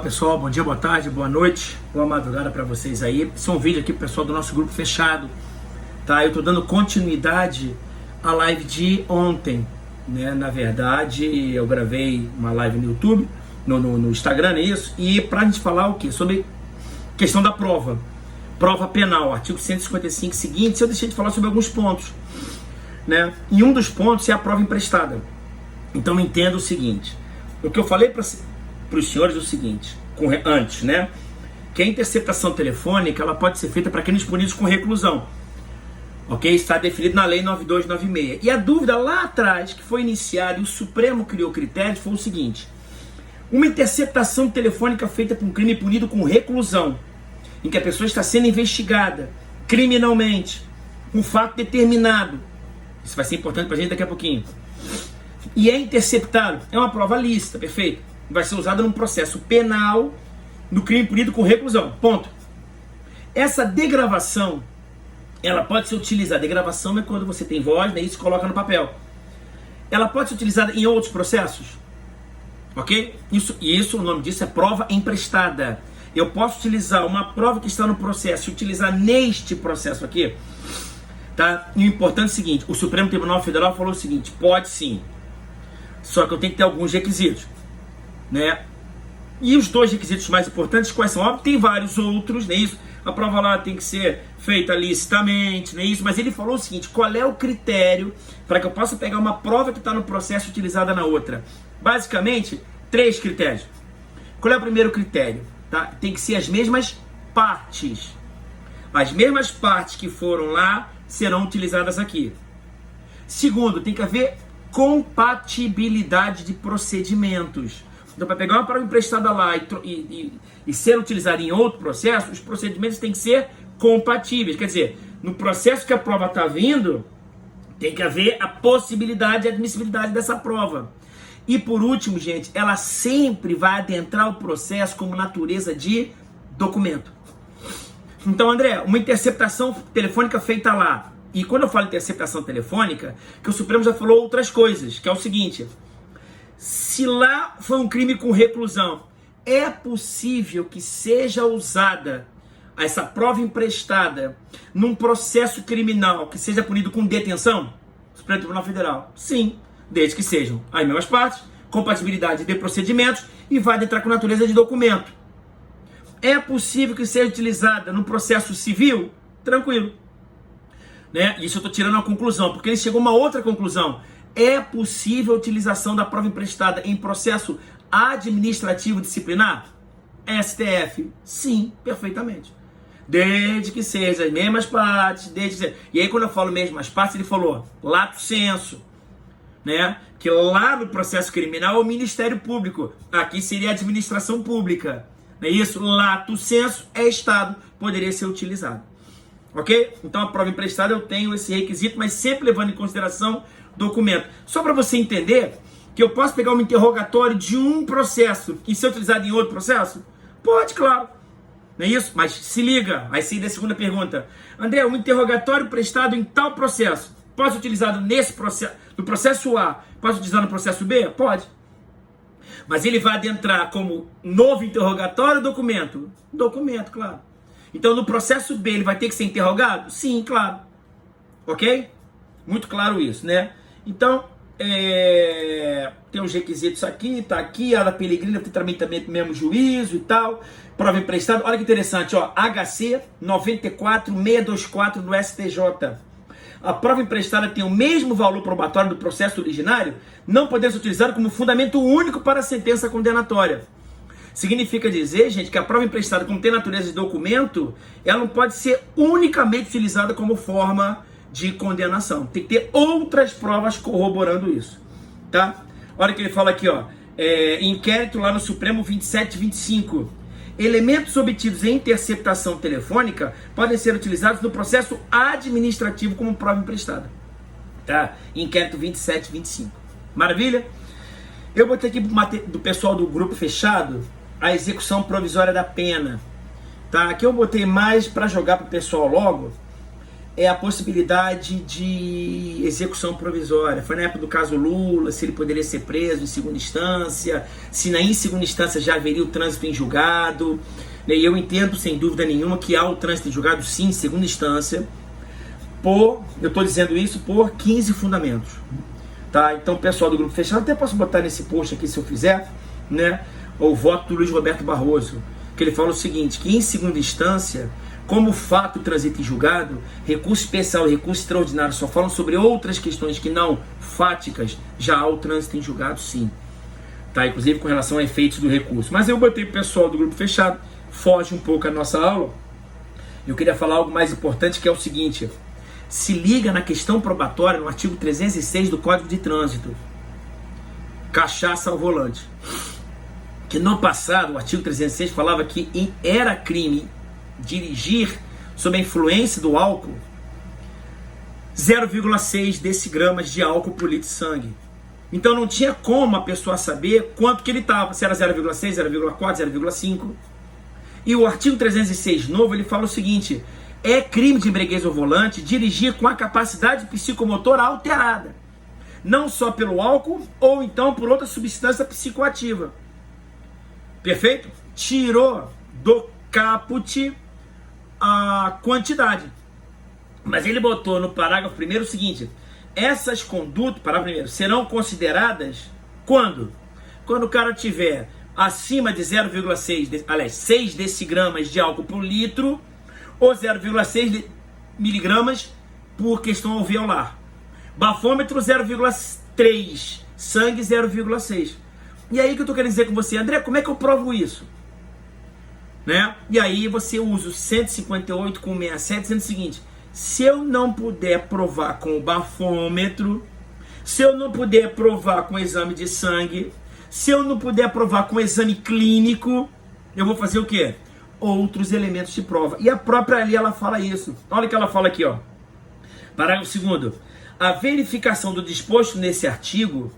pessoal, bom dia, boa tarde, boa noite, boa madrugada para vocês aí. Esse é um vídeo aqui pro pessoal do nosso grupo fechado, tá? Eu tô dando continuidade à live de ontem, né? Na verdade, eu gravei uma live no YouTube, no Instagram, é isso? E pra gente falar o quê? Sobre questão da prova penal, artigo 155 seguinte, eu deixei de falar sobre alguns pontos, né? E um dos pontos é a prova emprestada. Então entenda o seguinte, o que eu falei para os senhores é o seguinte, antes, né? Que a interceptação telefônica ela pode ser feita para crimes punidos com reclusão, ok? Está definido na lei 9296. E a dúvida lá atrás, que foi iniciada e o Supremo criou critérios, foi o seguinte: uma interceptação telefônica feita por um crime punido com reclusão, em que a pessoa está sendo investigada criminalmente, com um fato determinado, isso vai ser importante para a gente daqui a pouquinho, e é interceptado, é uma prova lícita, perfeito? Vai ser usada num processo penal no crime punido com reclusão, ponto. Essa degravação, ela pode ser utilizada, degravação é quando você tem voz, daí se coloca no papel. Ela pode ser utilizada em outros processos, ok? Isso, o nome disso é prova emprestada. Eu posso utilizar uma prova que está no processo e utilizar neste processo aqui, tá? E o importante é o seguinte, o Supremo Tribunal Federal falou o seguinte, pode sim, só que eu tenho que ter alguns requisitos, né? E os dois requisitos mais importantes, quais são? Óbvio, tem vários outros, não é isso? A prova lá tem que ser feita licitamente, não é isso? Mas ele falou o seguinte, qual é o critério para que eu possa pegar uma prova que está no processo utilizada na outra? Basicamente, 3 critérios. Qual é o primeiro critério? Tá? Tem que ser as mesmas partes. As mesmas partes que foram lá serão utilizadas aqui. Segundo, tem que haver compatibilidade de procedimentos. Então, para pegar uma prova emprestada lá e ser utilizada em outro processo, os procedimentos têm que ser compatíveis. Quer dizer, no processo que a prova está vindo, tem que haver a possibilidade e admissibilidade dessa prova. E por último, gente, ela sempre vai adentrar o processo como natureza de documento. Então, André, uma interceptação telefônica feita lá. E quando eu falo interceptação telefônica, que o Supremo já falou outras coisas, que é o seguinte: se lá foi um crime com reclusão, é possível que seja usada essa prova emprestada num processo criminal que seja punido com detenção? Supremo Tribunal Federal? Sim, desde que sejam as mesmas partes, compatibilidade de procedimentos e vai entrar com natureza de documento. É possível que seja utilizada no processo civil? Tranquilo. Né? Isso eu estou tirando uma conclusão, porque ele chegou a uma outra conclusão. É possível a utilização da prova emprestada em processo administrativo disciplinar? STF? Sim, perfeitamente. Desde que sejam as mesmas partes, E aí quando eu falo mesmas partes, ele falou lato sensu, né? Que lá no processo criminal é o Ministério Público, aqui seria a administração pública, não é isso? Lato sensu é Estado, poderia ser utilizado. Ok? Então a prova emprestada eu tenho esse requisito, mas sempre levando em consideração documento. Só para você entender que eu posso pegar um interrogatório de um processo e ser utilizado em outro processo? Pode, claro. Não é isso? Mas se liga, aí sim da segunda pergunta. André, um interrogatório prestado em tal processo, pode ser utilizado nesse processo, no processo A, pode ser utilizado no processo B? Pode. Mas ele vai adentrar como novo interrogatório ou documento? Documento, claro. Então no processo B ele vai ter que ser interrogado? Sim, claro. Ok? Muito claro isso, né? Então, tem os requisitos aqui, tá aqui, a da Pellegrina tem também mesmo juízo e tal, prova emprestada. Olha que interessante, ó, HC 94624 do STJ. A prova emprestada tem o mesmo valor probatório do processo originário, não podendo ser utilizada como fundamento único para a sentença condenatória. Significa dizer, gente, que a prova emprestada, como tem natureza de documento, ela não pode ser unicamente utilizada como forma de condenação. Tem que ter outras provas corroborando isso, tá? Olha que ele fala aqui, ó, inquérito lá no Supremo 2725. Elementos obtidos em interceptação telefônica podem ser utilizados no processo administrativo como prova emprestada, tá? Inquérito 2725. Maravilha? Eu botei aqui do pessoal do grupo fechado a execução provisória da pena, tá? Aqui eu botei mais para jogar pro pessoal logo. é a possibilidade de execução provisória. Foi na época do caso Lula, se ele poderia ser preso em segunda instância, se em segunda instância já haveria o trânsito em julgado. E eu entendo, sem dúvida nenhuma, que há o trânsito em julgado, sim, em segunda instância. Eu estou dizendo isso por 15 fundamentos. Tá? Então, o pessoal do Grupo Fechado, até posso botar nesse post aqui, se eu fizer, né, o voto do Luiz Roberto Barroso, que ele fala o seguinte, que em segunda instância, como o fato transita em julgado, recurso especial e recurso extraordinário só falam sobre outras questões que não fáticas, já há o trânsito em julgado, sim. Tá? Inclusive com relação a efeitos do recurso. Mas eu botei para o pessoal do Grupo Fechado, foge um pouco a nossa aula. Eu queria falar algo mais importante, que é o seguinte: se liga na questão probatória, no artigo 306 do Código de Trânsito. Cachaça ao volante. Que no passado, o artigo 306 falava que era crime dirigir sob a influência do álcool 0,6 decigramas de álcool por litro de sangue. Então não tinha como a pessoa saber quanto que ele estava, se era 0,6, 0,4, 0,5. E o artigo 306 novo, ele fala o seguinte: é crime de embriaguez ao volante dirigir com a capacidade psicomotora alterada, não só pelo álcool ou então por outra substância psicoativa. Perfeito? Tirou do caput a quantidade. Mas ele botou no parágrafo primeiro o seguinte: essas condutas, parágrafo primeiro, serão consideradas quando? Quando o cara tiver acima de 6 decigramas de álcool por litro ou 0,6 miligramas por questão alveolar. Bafômetro 0,3, sangue 0,6. E aí que eu estou querendo dizer com você, André, como é que eu provo isso? Né? E aí você usa o 158 com 67, dizendo o seguinte: se eu não puder provar com o bafômetro, se eu não puder provar com o exame de sangue, se eu não puder provar com o exame clínico, eu vou fazer o quê? Outros elementos de prova. E a própria lei, ela fala isso. Olha o que ela fala aqui, ó. Parágrafo 2º. A verificação do disposto nesse artigo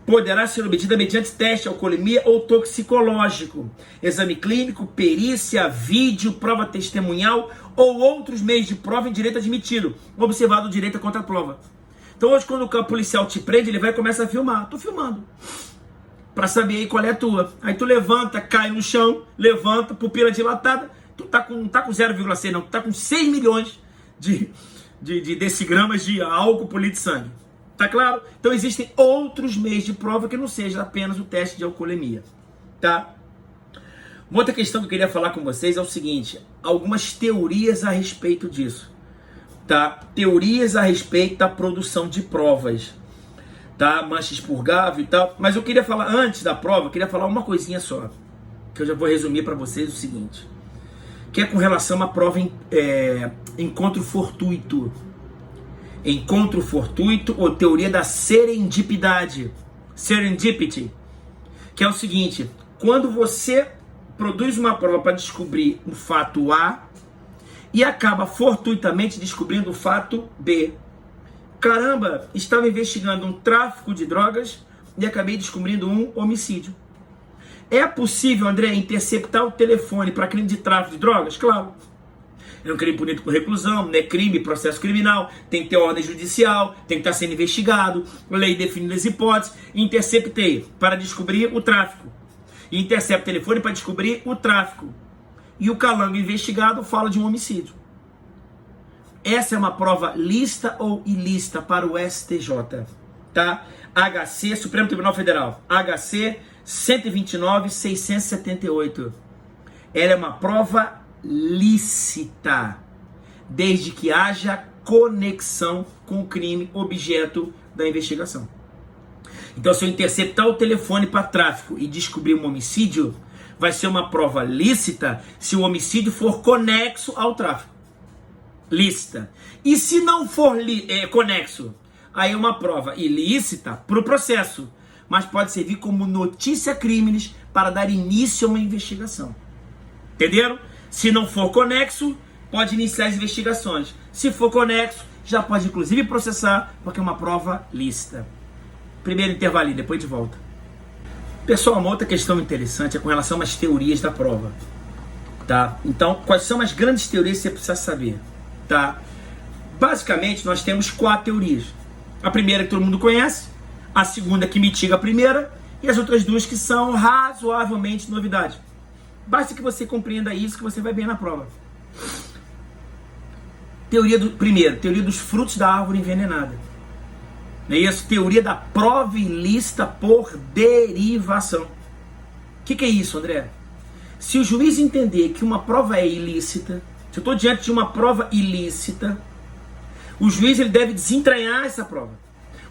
poderá ser obtida mediante teste, alcoolemia ou toxicológico, exame clínico, perícia, vídeo, prova testemunhal ou outros meios de prova em direito admitido, observado o direito contra a prova. Então hoje, quando o policial te prende, ele vai e começa a filmar. Tô filmando. Pra saber aí qual é a tua. Aí tu levanta, cai no chão, levanta, pupila dilatada. Tu não tá com 0,6 não, tu tá com 6 milhões de decigramas de álcool por litro de sangue. Tá claro? Então existem outros meios de prova que não seja apenas o teste de alcoolemia. Tá? Uma outra questão que eu queria falar com vocês é o seguinte: algumas teorias a respeito disso. Tá? Teorias a respeito da produção de provas. Tá? Mancha expurgável e tal. Mas eu queria falar, antes da prova, eu queria falar uma coisinha só. Que eu já vou resumir para vocês o seguinte. Que é com relação à prova encontro fortuito. Encontro fortuito ou teoria da serendipidade. Serendipity. Que é o seguinte: quando você produz uma prova para descobrir um fato A e acaba fortuitamente descobrindo o fato B. Caramba, estava investigando um tráfico de drogas e acabei descobrindo um homicídio. É possível, André, interceptar o telefone para crime de tráfico de drogas? Claro. É um crime punido com reclusão, não é crime, processo criminal, tem que ter ordem judicial, tem que estar sendo investigado, lei definindo as hipóteses. Interceptei para descobrir o tráfico. Intercepta o telefone para descobrir o tráfico. E o calango investigado fala de um homicídio. Essa é uma prova lícita ou ilícita para o STJ, tá? HC, Supremo Tribunal Federal, HC 129.678. Ela é uma prova lícita, desde que haja conexão com o crime objeto da investigação. Então, se eu interceptar o telefone para tráfico e descobrir um homicídio, vai ser uma prova lícita se o homicídio for conexo ao tráfico. Lícita. E se não for conexo, aí é uma prova ilícita para o processo, mas pode servir como notícia crimes para dar início a uma investigação. Entenderam? Se não for conexo, pode iniciar as investigações. Se for conexo, já pode inclusive processar, porque é uma prova lícita. Primeiro intervalinho, depois de volta. Pessoal, uma outra questão interessante é com relação às teorias da prova. Tá? Então, quais são as grandes teorias que você precisa saber? Tá? Basicamente, nós temos 4 teorias. A primeira que todo mundo conhece, a segunda que mitiga a primeira, e as outras 2 que são razoavelmente novidade. Basta que você compreenda isso que você vai bem na prova. Primeiro, teoria dos frutos da árvore envenenada. Não é isso? Teoria da prova ilícita por derivação. O que é isso, André? Se o juiz entender que uma prova é ilícita, se eu estou diante de uma prova ilícita, o juiz ele deve desentranhar essa prova.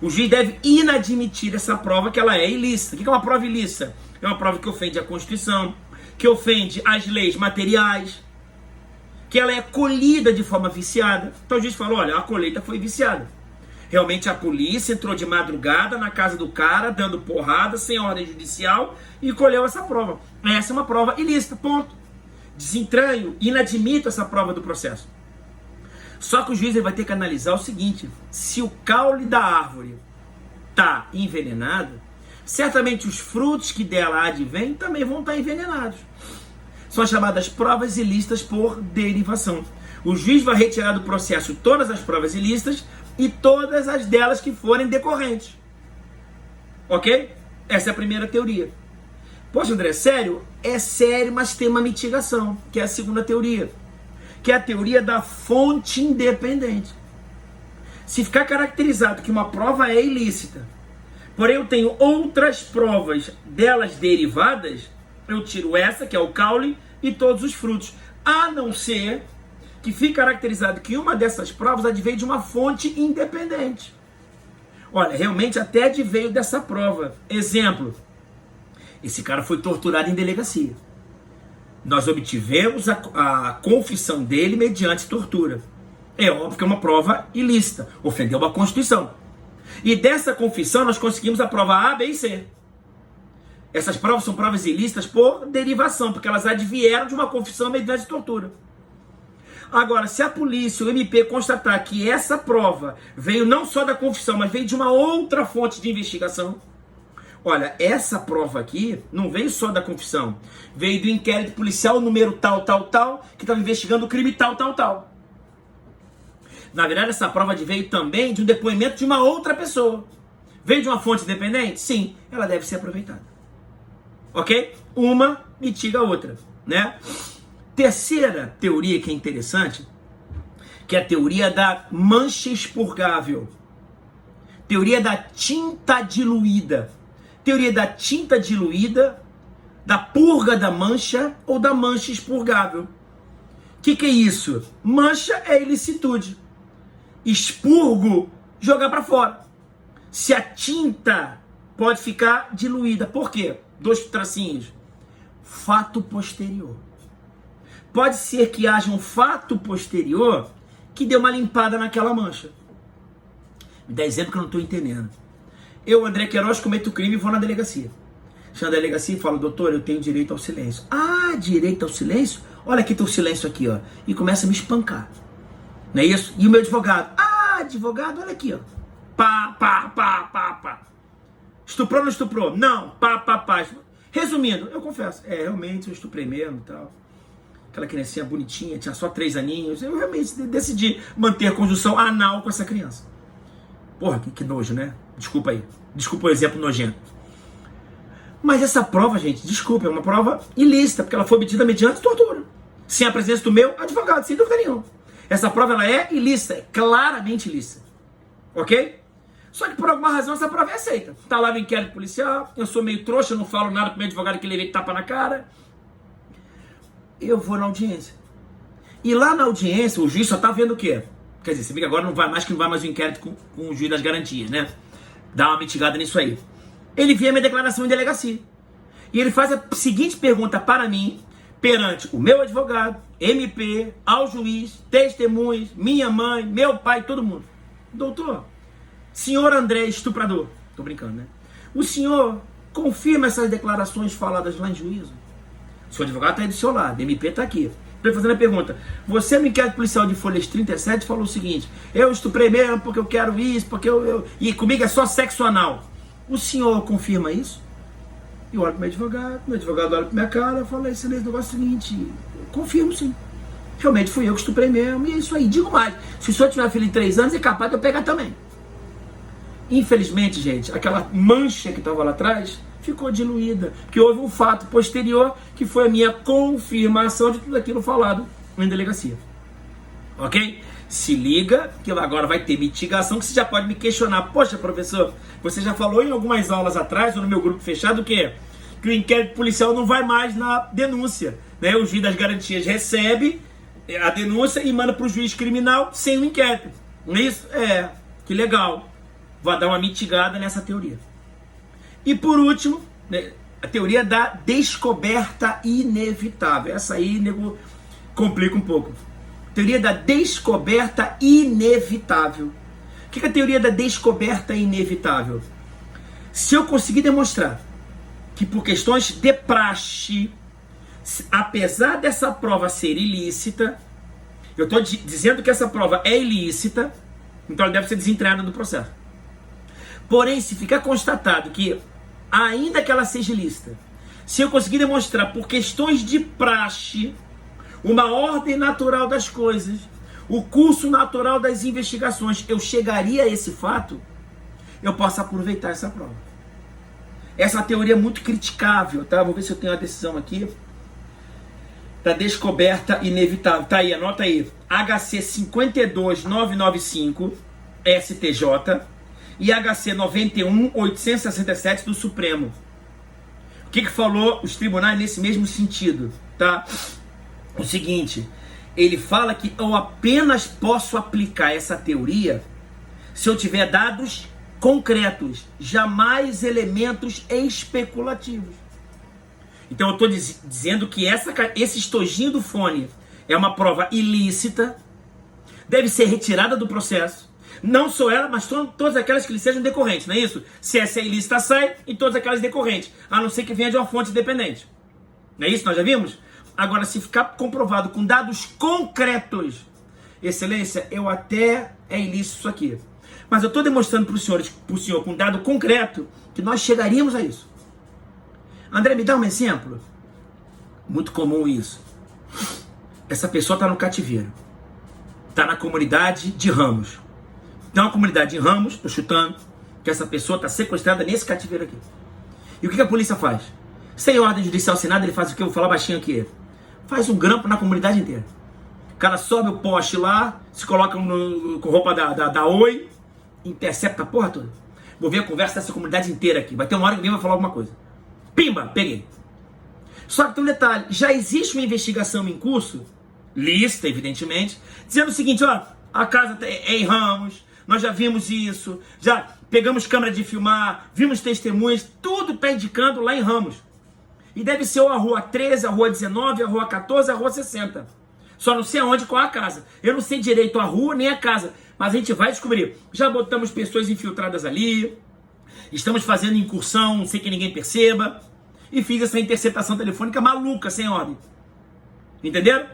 O juiz deve inadmitir essa prova que ela é ilícita. O que é uma prova ilícita? É uma prova que ofende a Constituição, que ofende as leis materiais, que ela é colhida de forma viciada. Então o juiz falou, olha, a colheita foi viciada. Realmente a polícia entrou de madrugada na casa do cara, dando porrada, sem ordem judicial, e colheu essa prova. Essa é uma prova ilícita, ponto. Desentranho, inadmito essa prova do processo. Só que o juiz ele vai ter que analisar o seguinte, se o caule da árvore está envenenado, certamente os frutos que dela advêm também vão estar envenenados. São chamadas provas ilícitas por derivação. O juiz vai retirar do processo todas as provas ilícitas e todas as delas que forem decorrentes. Ok? Essa é a primeira teoria. Poxa, André, sério? É sério, mas tem uma mitigação, que é a segunda teoria, que é a teoria da fonte independente. Se ficar caracterizado que uma prova é ilícita, porém eu tenho outras provas delas derivadas, eu tiro essa, que é o caule, e todos os frutos. A não ser que fique caracterizado que uma dessas provas adveio de uma fonte independente. Olha, realmente até adveio dessa prova. Exemplo, esse cara foi torturado em delegacia. Nós obtivemos a confissão dele mediante tortura. É óbvio que é uma prova ilícita, ofendeu a Constituição. E dessa confissão nós conseguimos a prova A, B e C. Essas provas são provas ilícitas por derivação, porque elas advieram de uma confissão mediante tortura. Agora, se a polícia, o MP, constatar que essa prova veio não só da confissão, mas veio de uma outra fonte de investigação, olha, essa prova aqui não veio só da confissão, veio do inquérito policial número tal, que estava investigando o crime tal. Na verdade, essa prova veio também de um depoimento de uma outra pessoa. Veio de uma fonte independente? Sim, ela deve ser aproveitada. Ok? Uma mitiga a outra, né? Terceira teoria que é interessante, que é a teoria da mancha expurgável. Teoria da tinta diluída. Teoria da tinta diluída, da purga da mancha ou da mancha expurgável. O que é isso? Mancha é ilicitude. Expurgo, jogar para fora. Se a tinta pode ficar diluída. Por quê? 2 tracinhos. Fato posterior. Pode ser que haja um fato posterior que dê uma limpada naquela mancha. Me dá exemplo que eu não estou entendendo. Eu, André Queiroz, cometo crime e vou na delegacia. Chego na delegacia e falo, doutor, eu tenho direito ao silêncio. Ah, direito ao silêncio? Olha aqui teu silêncio aqui, ó. E começa a me espancar. Não é isso? E o meu advogado? Ah, advogado, olha aqui, ó. Pá. Estuprou ou não estuprou? Não, pá. Resumindo, eu confesso, realmente eu estuprei mesmo e tal. Aquela criancinha bonitinha, tinha só 3 aninhos. Eu realmente decidi manter a conjunção anal com essa criança. Porra, que nojo, né? Desculpa aí. Desculpa o exemplo nojento. Mas essa prova, gente, desculpa, é uma prova ilícita, porque ela foi obtida mediante tortura. Sem a presença do meu advogado, sem dúvida nenhuma. Essa prova, ela é ilícita, é claramente ilícita. Ok? Só que por alguma razão essa prova é aceita. Tá lá no inquérito policial, eu sou meio trouxa, eu não falo nada pro meu advogado que levei tapa na cara. Eu vou na audiência. E lá na audiência, o juiz só tá vendo o quê? Quer dizer, você vê que agora não vai mais o inquérito com o juiz das garantias, né? Dá uma mitigada nisso aí. Ele vê a minha declaração em delegacia. E ele faz a seguinte pergunta para mim, perante o meu advogado, MP, ao juiz, testemunhas, minha mãe, meu pai, todo mundo. Doutor, senhor André, estuprador. Tô brincando, né? O senhor confirma essas declarações faladas lá em juízo? O seu advogado está aí do seu lado, MP está aqui. Estou fazendo a pergunta. Você no inquérito policial de Folhas 37 falou o seguinte: eu estuprei mesmo porque eu quero isso, porque e comigo é só sexo anal. O senhor confirma isso? Eu olho para o meu advogado olha para minha cara e fala: excelência, o negócio é o seguinte, eu confirmo sim. realmente fui eu que estuprei mesmo, e é isso aí. Digo mais, se o senhor tiver uma filha de 3 anos, é capaz de eu pegar também. Infelizmente, gente, aquela mancha que estava lá atrás ficou diluída, porque houve um fato posterior que foi a minha confirmação de tudo aquilo falado em delegacia. Ok? Se liga, que agora vai ter mitigação, que você já pode me questionar. Poxa, professor, você já falou em algumas aulas atrás, ou no meu grupo fechado, que o inquérito policial não vai mais na denúncia, né? O juiz das garantias recebe a denúncia e manda para o juiz criminal sem o inquérito. Não é isso? Que legal. Vou dar uma mitigada nessa teoria. E por último, né, a teoria da descoberta inevitável. Essa aí, nego, complica um pouco. Teoria da descoberta inevitável. O que é a teoria da descoberta inevitável? Se eu conseguir demonstrar que por questões de praxe, apesar dessa prova ser ilícita, eu estou dizendo que essa prova é ilícita, então ela deve ser desentranhada do processo. Porém, se ficar constatado que, ainda que ela seja ilícita, se eu conseguir demonstrar por questões de praxe, uma ordem natural das coisas, o curso natural das investigações, eu chegaria a esse fato, eu posso aproveitar essa prova. Essa teoria é muito criticável, tá? Vou ver se eu tenho a decisão aqui. Da descoberta inevitável. Tá aí, anota aí. HC 52995, STJ, e HC 91.867 do Supremo. O que falou os tribunais nesse mesmo sentido, tá? O seguinte, ele fala que eu apenas posso aplicar essa teoria se eu tiver dados concretos, jamais elementos especulativos. Então eu estou dizendo que esse estojinho do fone é uma prova ilícita, deve ser retirada do processo. Não só ela, mas todas aquelas que lhe sejam decorrentes, não é isso? Se essa é ilícita, sai, e todas aquelas decorrentes, a não ser que venha de uma fonte independente. Não é isso? Nós já vimos? Agora, se ficar comprovado com dados concretos, excelência, é ilícito isso aqui. Mas eu estou demonstrando para o senhor com dado concreto que nós chegaríamos a isso. André, me dá um exemplo. Muito comum isso. Essa pessoa está no cativeiro. Está na comunidade de Ramos. Tem uma comunidade de Ramos, estou chutando, que essa pessoa está sequestrada nesse cativeiro aqui. E o que a polícia faz? Sem ordem judicial assinada, ele faz o que? Eu vou falar baixinho aqui. Faz um grampo na comunidade inteira. O cara sobe o poste lá, se coloca com roupa da Oi, intercepta a porra toda. Vou ver a conversa dessa comunidade inteira aqui. Vai ter uma hora que alguém vai falar alguma coisa. Pimba, peguei. Só que tem um detalhe, já existe uma investigação em curso, lista, evidentemente, dizendo o seguinte, ó, a casa é em Ramos, nós já vimos isso, já pegamos câmera de filmar, vimos testemunhas, tudo está indicando lá em Ramos. E deve ser ou a rua 13, a rua 19, a rua 14, a rua 60. Só não sei aonde, qual é a casa. Eu não sei direito a rua nem a casa, mas a gente vai descobrir. Já botamos pessoas infiltradas ali, estamos fazendo incursão sem que ninguém perceba, e fiz essa interceptação telefônica maluca, sem ordem. Entenderam?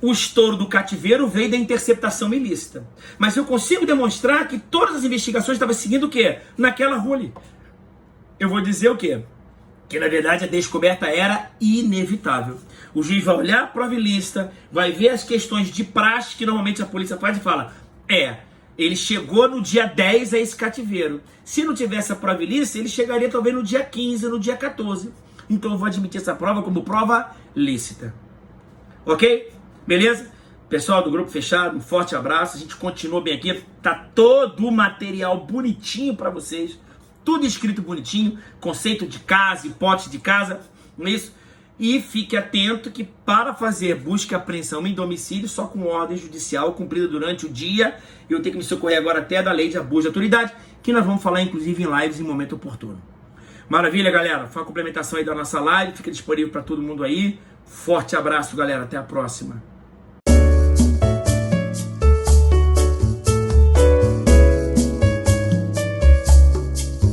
O estouro do cativeiro veio da interceptação ilícita. Mas eu consigo demonstrar que todas as investigações estavam seguindo o quê? Naquela rua ali. Eu vou dizer o quê? Que na verdade a descoberta era inevitável. O juiz vai olhar a prova ilícita, vai ver as questões de praxe que normalmente a polícia faz e fala, ele chegou no dia 10 a esse cativeiro. Se não tivesse a prova ilícita, ele chegaria talvez no dia 15, no dia 14. Então eu vou admitir essa prova como prova lícita. Ok? Beleza? Pessoal do grupo fechado, um forte abraço. A gente continua bem aqui. Tá todo o material bonitinho para vocês. Tudo escrito bonitinho. Conceito de casa, hipótese de casa. Não é isso? E fique atento que para fazer busca e apreensão em domicílio, só com ordem judicial cumprida durante o dia, eu tenho que me socorrer agora até da lei de abuso de autoridade, que nós vamos falar inclusive em lives em momento oportuno. Maravilha, galera. Foi a complementação aí da nossa live. Fica disponível para todo mundo aí. Forte abraço, galera. Até a próxima.